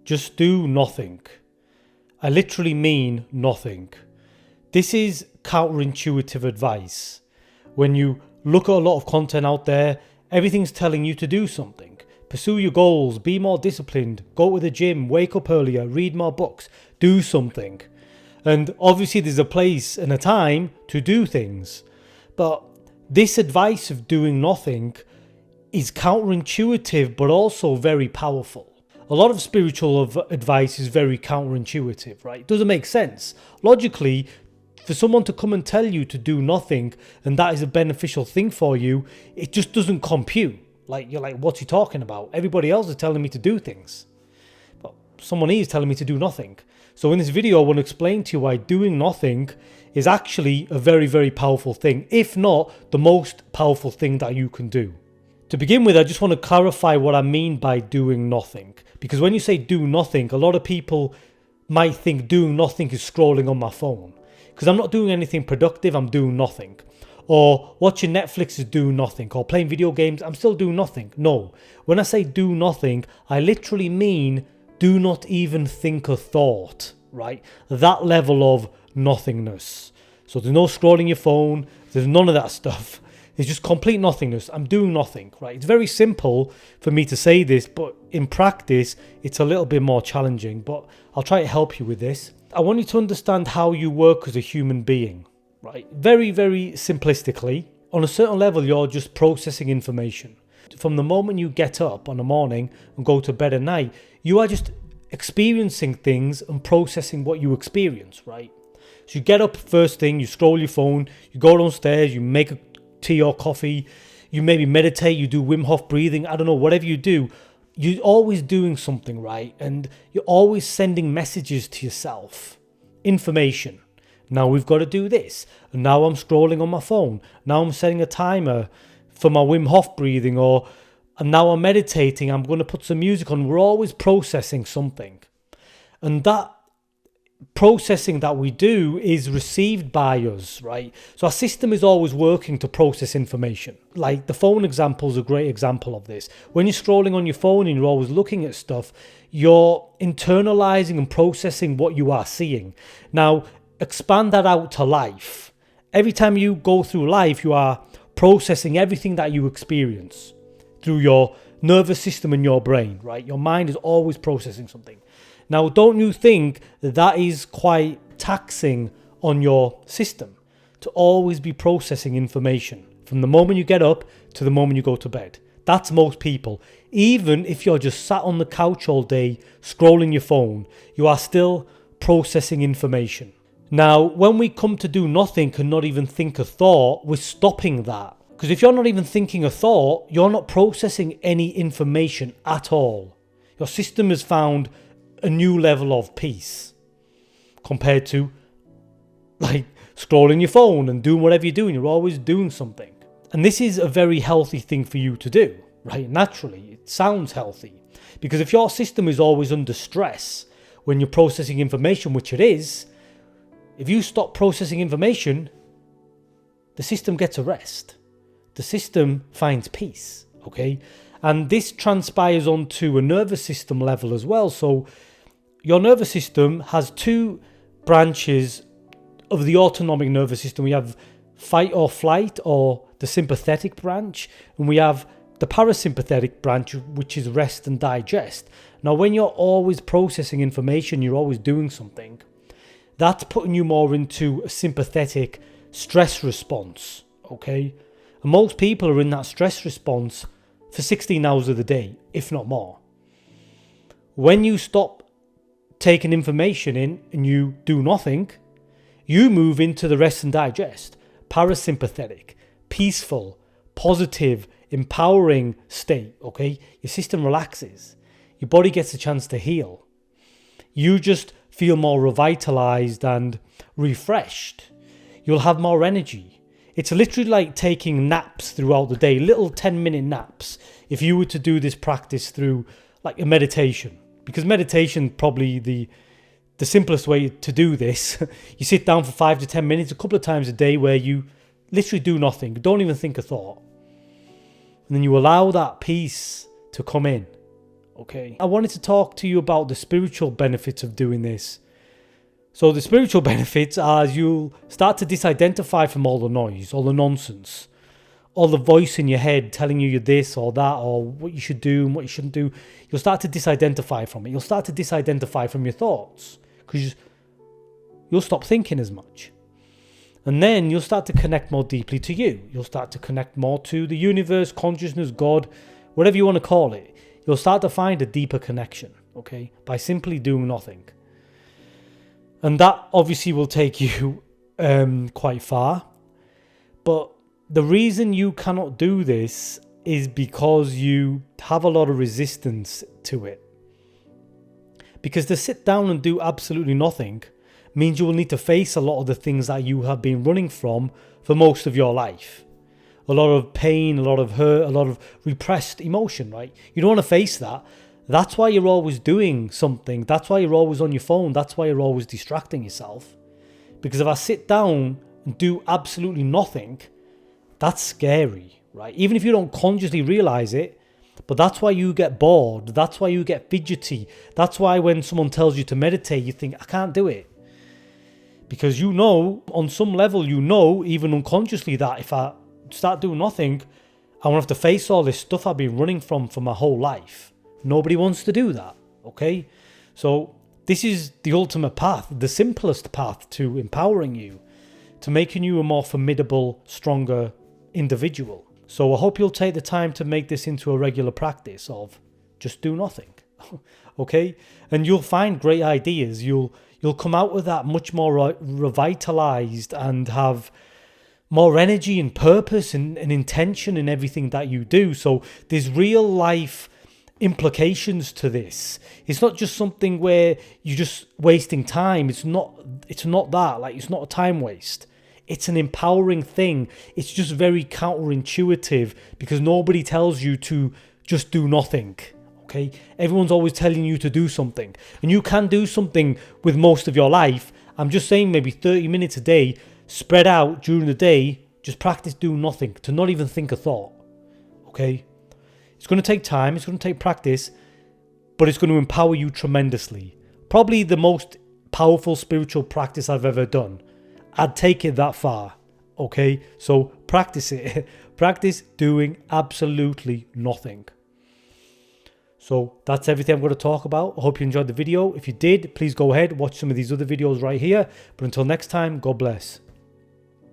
Just do nothing. I literally mean nothing. This is counterintuitive advice. When you look at a lot of content out there, everything's telling you to do something. Pursue your goals, be more disciplined, go to the gym, wake up earlier, read more books, do something. And obviously there's a place and a time to do things. But this advice of doing nothing is counterintuitive but also very powerful. A lot of spiritual advice is very counterintuitive, right? It doesn't make sense. Logically, for someone to come and tell you to do nothing and that is a beneficial thing for you, it just doesn't compute. Like, you're like, what's he talking about? Everybody else is telling me to do things. But someone is telling me to do nothing. So in this video, I want to explain to you why doing nothing is actually a very, very powerful thing, if not the most powerful thing that you can do. To begin with, I just want to clarify what I mean by doing nothing. Because when you say do nothing, a lot of people might think doing nothing is scrolling on my phone. Because I'm not doing anything productive, I'm doing nothing. Or watching Netflix is doing nothing. Or playing video games, I'm still doing nothing. No, when I say do nothing, I literally mean do not even think a thought, right? That level of nothingness. So there's no scrolling your phone, there's none of that stuff. It's just complete nothingness. I'm doing nothing, right? It's very simple for me to say this, but in practice, it's a little bit more challenging. But I'll try to help you with this. I want you to understand how you work as a human being, right? Very, very simplistically, on a certain level, you're just processing information. From the moment you get up on the morning and go to bed at night, you are just experiencing things and processing what you experience, right? So you get up first thing, you scroll your phone, you go downstairs, you make a tea or coffee, you maybe meditate, you do Wim Hof breathing, I don't know, whatever you do, you're always doing something, right? And you're always sending messages to yourself, information. Now we've got to do this. And now I'm scrolling on my phone. Now I'm setting a timer for my Wim Hof breathing, and now I'm meditating, I'm going to put some music on. We're always processing something. And that processing that we do is received by us, right? So our system is always working to process information. Like the phone example is a great example of this. When you're scrolling on your phone and you're always looking at stuff, you're internalizing and processing what you are seeing. Now, expand that out to life. Every time you go through life, you are processing everything that you experience through your nervous system and your brain, right? Your mind is always processing something. Now, don't you think that that is quite taxing on your system to always be processing information from the moment you get up to the moment you go to bed? That's most people. Even if you're just sat on the couch all day scrolling your phone, you are still processing information. Now, when we come to do nothing and not even think a thought, we're stopping that. Because if you're not even thinking a thought, you're not processing any information at all. Your system has found a new level of peace compared to like scrolling your phone and doing whatever you're doing. You're always doing something. And this is a very healthy thing for you to do, right? Naturally, it sounds healthy. Because if your system is always under stress when you're processing information, which it is, if you stop processing information, the system gets a rest. The system finds peace, okay? And this transpires onto a nervous system level as well. So your nervous system has two branches of the autonomic nervous system. We have fight or flight, or the sympathetic branch, and we have the parasympathetic branch, which is rest and digest. Now, when you're always processing information, you're always doing something, that's putting you more into a sympathetic stress response, okay? And most people are in that stress response for 16 hours of the day, if not more. When you stop taking information in and you do nothing, you move into the rest and digest, parasympathetic, peaceful, positive, empowering state, okay? Your system relaxes. Your body gets a chance to heal. You just feel more revitalized and refreshed. You'll have more energy. It's literally like taking naps throughout the day, little 10-minute naps, if you were to do this practice through like a meditation. Because meditation probably the simplest way to do this. You sit down for 5 to 10 minutes a couple of times a day where you literally do nothing, don't even think a thought. And then you allow that peace to come in, Okay, I wanted to talk to you about the spiritual benefits of doing this. So the spiritual benefits are you'll start to disidentify from all the noise, all the nonsense, all the voice in your head telling you you're this or that or what you should do and what you shouldn't do. You'll start to disidentify from it. You'll start to disidentify from your thoughts because you'll stop thinking as much. And then you'll start to connect more deeply to you. You'll start to connect more to the universe, consciousness, God, whatever you want to call it. You'll start to find a deeper connection, okay, by simply doing nothing. And that obviously will take you quite far. But the reason you cannot do this is because you have a lot of resistance to it. Because to sit down and do absolutely nothing means you will need to face a lot of the things that you have been running from for most of your life. A lot of pain, a lot of hurt, a lot of repressed emotion, right? You don't want to face that. That's why you're always doing something. That's why you're always on your phone. That's why you're always distracting yourself. Because if I sit down and do absolutely nothing, that's scary, right? Even if you don't consciously realize it, but that's why you get bored. That's why you get fidgety. That's why when someone tells you to meditate, you think, I can't do it. Because you know, on some level, you know, even unconsciously, that if I start doing nothing, I won't have to face all this stuff I've been running from for my whole life. Nobody wants to do that, okay? So this is the ultimate path, the simplest path to empowering you, to making you a more formidable, stronger individual. So I hope you'll take the time to make this into a regular practice of just do nothing, okay? And you'll find great ideas. You'll come out with that much more revitalized and have more energy and purpose and intention in everything that you do. So there's real life implications to this. It's not just something where you're just wasting time. It's not that. Like, it's not a time waste. It's an empowering thing. It's just very counterintuitive because nobody tells you to just do nothing. Okay? Everyone's always telling you to do something. And you can do something with most of your life. I'm just saying maybe 30 minutes a day, spread out during the day, just practice doing nothing, to not even think a thought. Okay? It's going to take time, it's going to take practice, but it's going to empower you tremendously. Probably the most powerful spiritual practice I've ever done. I'd take it that far. Okay? So practice it. Practice doing absolutely nothing. So that's everything I'm going to talk about. I hope you enjoyed the video. If you did, please go ahead, watch some of these other videos right here. But until next time, God bless.